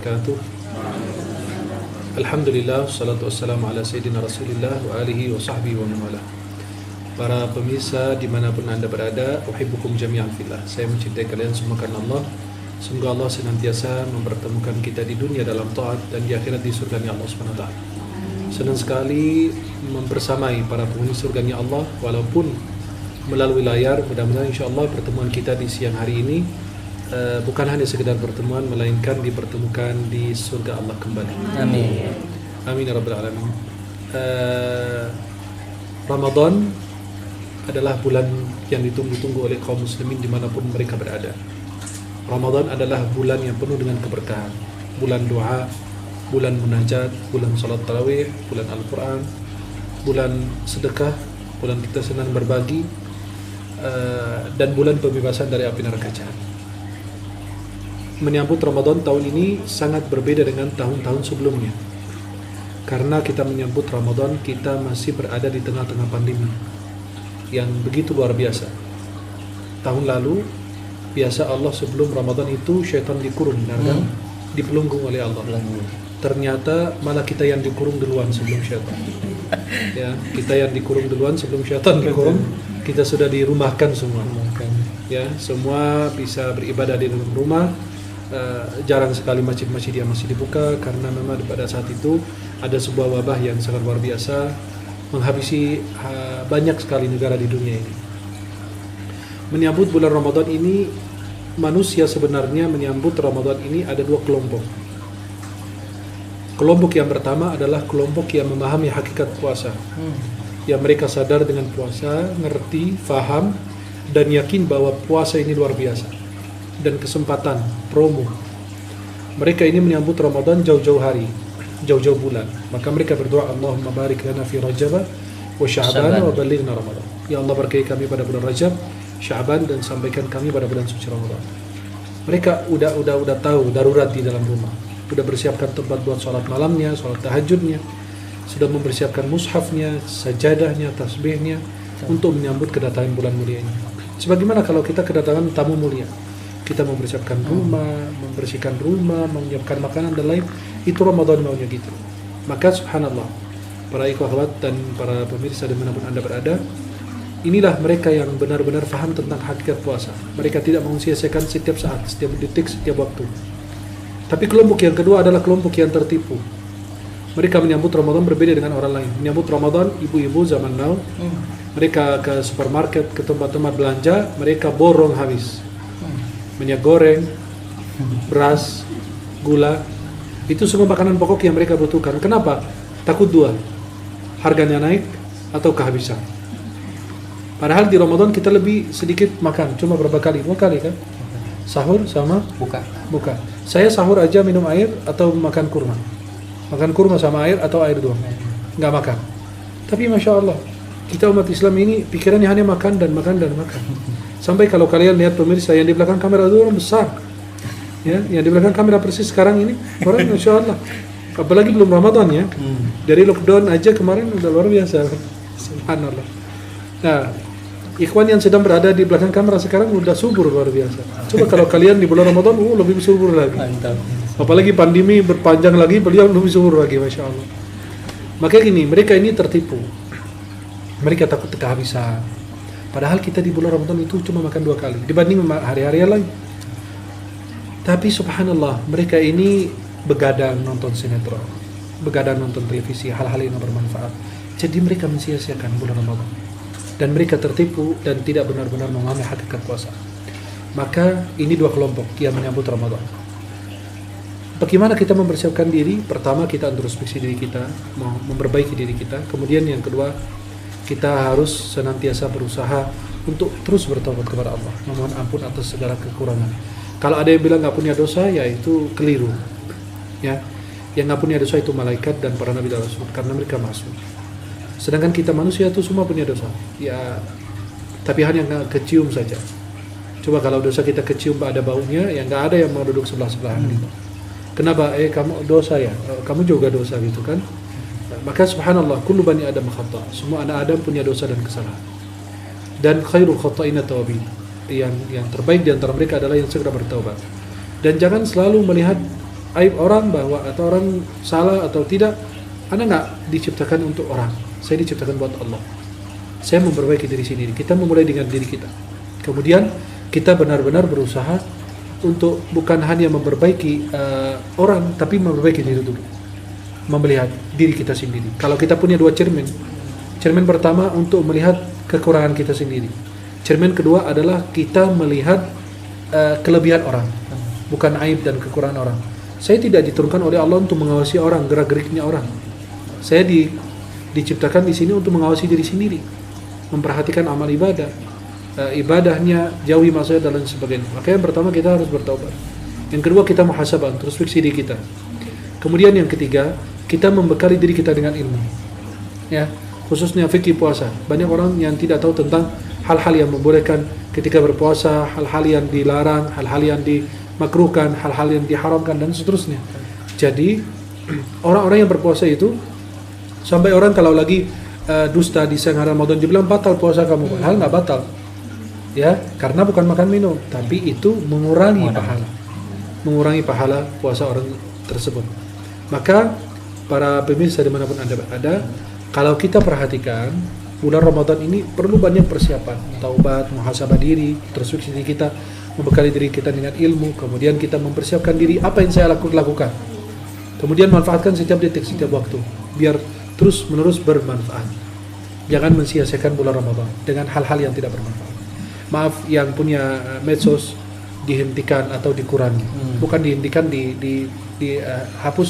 Wabarakatuh. Alhamdulillah, salatu wassalamu ala sayyidina rasulillah wa alihi wa sahbihi wa man wala. Para pemirsa dimanapun anda berada, uhibbukum jami'an fillah. Saya mencintai kalian semua karena Allah. Semoga Allah senantiasa mempertemukan kita di dunia dalam taat dan di akhirat di surganya Allah SWT. Senang sekali membersamai para penghuni surganya Allah, walaupun melalui layar. Mudah-mudahan insyaAllah pertemuan kita di siang hari ini bukan hanya sekedar pertemuan, melainkan dipertemukan di surga Allah kembali. Amin. Amin ya rabbal alamin. Ramadan adalah bulan yang ditunggu-tunggu oleh kaum muslimin dimanapun mereka berada. Ramadan adalah bulan yang penuh dengan keberkahan, bulan doa, bulan munajat, bulan salat tarawih, bulan Al-Quran, bulan sedekah, bulan kita senang berbagi, dan bulan pembebasan dari api neraka jahanam. Menyambut Ramadan tahun ini sangat berbeda dengan tahun-tahun sebelumnya. Karena kita menyambut Ramadan, kita masih berada di tengah-tengah pandemi yang begitu luar biasa. Tahun lalu, biasa Allah sebelum Ramadan itu syaitan dikurung, kan? Dipelunggung oleh Allah. Ternyata malah kita yang dikurung duluan sebelum syaitan. Ya, kita yang dikurung duluan sebelum syaitan dikurung. Kita sudah dirumahkan semua. Ya, semua bisa beribadah di dalam rumah. Jarang sekali masjid-masjid yang masih dibuka karena memang pada saat itu ada sebuah wabah yang sangat luar biasa menghabisi banyak sekali negara di dunia ini. Menyambut bulan Ramadan ini, manusia sebenarnya menyambut Ramadan ini ada dua kelompok. Kelompok yang pertama adalah kelompok yang memahami hakikat puasa, yang mereka sadar dengan puasa, ngerti, faham, dan yakin bahwa puasa ini luar biasa dan kesempatan, promo. Mereka ini menyambut Ramadan jauh-jauh hari, jauh-jauh bulan. Maka mereka berdoa, Allahumma barik lana fi Rajab wa Sya'ban wa balighna Ramadan. Ya Allah, berkahi kami pada bulan Rajab, Sya'ban, dan sampaikan kami pada bulan suci Ramadan. Mereka udah tahu darurat di dalam rumah. Sudah bersiapkan tempat buat sholat malamnya, sholat tahajudnya. Sudah mempersiapkan mushafnya, sajadahnya, tasbihnya untuk menyambut kedatangan bulan mulia ini. Sebagaimana kalau kita kedatangan tamu mulia, kita mempersiapkan rumah, membersihkan rumah, menyiapkan makanan dan lain. Itu Ramadan maunya gitu. Maka subhanallah, para ikhwat dan para pemirsa dimanapun anda berada, inilah mereka yang benar-benar faham tentang hakikat puasa. Mereka tidak mensia-siakan setiap saat, setiap detik, setiap waktu. Tapi kelompok yang kedua adalah kelompok yang tertipu. Mereka menyambut Ramadan berbeda dengan orang lain. Menyambut Ramadan, ibu-ibu zaman now, mereka ke supermarket, ke tempat-tempat belanja, mereka borong habis. Minyak goreng, beras, gula, itu semua makanan pokok yang mereka butuhkan. Kenapa? Takut dua, harganya naik atau kehabisan. Padahal di Ramadan kita lebih sedikit makan, cuma berapa kali? 2 kali kan? Sahur sama buka. Saya sahur aja minum air atau makan kurma. Makan kurma sama air atau air doang. Nggak makan. Tapi Masya Allah, kita umat Islam ini pikirannya hanya makan dan makan dan makan. Sampai kalau kalian lihat pemirsa yang di belakang kamera itu orang besar, ya, yang di belakang kamera persis sekarang ini orang Masya Allah. Apalagi belum Ramadan ya, dari lockdown aja kemarin udah luar biasa. Subhanallah. Nah, ikhwan yang sedang berada di belakang kamera sekarang udah subur luar biasa. Coba kalau kalian di bulan Ramadan, lebih subur lagi. Mantap. Apalagi pandemi berpanjang lagi, beliau lebih subur lagi, Masya Allah. Makanya gini, mereka ini tertipu. Mereka takut kehabisan. Padahal kita di bulan Ramadan itu cuma makan 2 kali dibanding hari-hari lain. Tapi subhanallah, mereka ini begadang nonton sinetron, begadang nonton televisi, hal-hal yang bermanfaat. Jadi mereka mensia-siakan bulan Ramadan. Dan mereka tertipu dan tidak benar-benar memahami hakikat puasa. Maka ini 2 kelompok yang menyambut Ramadan. Bagaimana kita mempersiapkan diri? Pertama, kita introspeksi diri kita, memperbaiki diri kita. Kemudian yang kedua, kita harus senantiasa berusaha untuk terus bertobat kepada Allah, memohon ampun atas segala kekurangan. Kalau ada yang bilang nggak punya dosa, ya itu keliru. Ya, yang nggak punya dosa itu malaikat dan para nabi dan rasul, karena mereka masuk. Sedangkan kita manusia itu semua punya dosa. Ya, tapi hanya nggak kecium saja. Coba kalau dosa kita kecium ada baunya, ya nggak ada yang mau duduk sebelah-sebelahan gitu. Kenapa? Kamu dosa ya? Kamu juga dosa gitu kan? Maka subhanallah, kullu bani adam khata'. Semua anak Adam punya dosa dan kesalahan. Dan khairul khata'ina tawabin. Yang terbaik di antara mereka adalah yang segera bertaubat. Dan jangan selalu melihat aib orang bahwa atau orang salah atau tidak. Anda nggak diciptakan untuk orang, saya diciptakan buat Allah. Saya memperbaiki diri sendiri. Kita memulai dengan diri kita. Kemudian kita benar-benar berusaha untuk bukan hanya memperbaiki orang, tapi memperbaiki diri dulu. Melihat diri kita sendiri. Kalau kita punya dua cermin, cermin pertama untuk melihat kekurangan kita sendiri. Cermin kedua adalah kita melihat kelebihan orang, bukan aib dan kekurangan orang. Saya tidak diturunkan oleh Allah untuk mengawasi orang, gerak-geriknya orang. Saya diciptakan di sini untuk mengawasi diri sendiri, memperhatikan amal ibadah, ibadahnya, jauhi maksiat dan lain sebagainya. Makanya yang pertama kita harus bertaubat. Yang kedua kita muhasabah, introspeksi diri kita. Kemudian yang ketiga, kita membekali diri kita dengan ilmu. Ya, khususnya fikih puasa. Banyak orang yang tidak tahu tentang hal-hal yang membolehkan ketika berpuasa, hal-hal yang dilarang, hal-hal yang dimakruhkan, hal-hal yang diharamkan dan seterusnya. Jadi orang-orang yang berpuasa itu sampai orang kalau lagi dusta di siang hari Ramadan dibilang batal puasa kamu, padahal nggak batal. Ya, karena bukan makan minum, tapi itu mengurangi pahala puasa orang tersebut. Maka para pemirsa dimanapun Anda berada, kalau kita perhatikan bulan Ramadan ini perlu banyak persiapan, taubat, muhasabah diri, introspeksi diri kita, membekali diri kita dengan ilmu, kemudian kita mempersiapkan diri apa yang saya lakukan. Kemudian manfaatkan setiap detik, setiap waktu, biar terus-menerus bermanfaat. Jangan mensia-siakan bulan Ramadan dengan hal-hal yang tidak bermanfaat. Maaf, yang punya medsos dihentikan atau dikurangi. Bukan dihentikan, dihapus.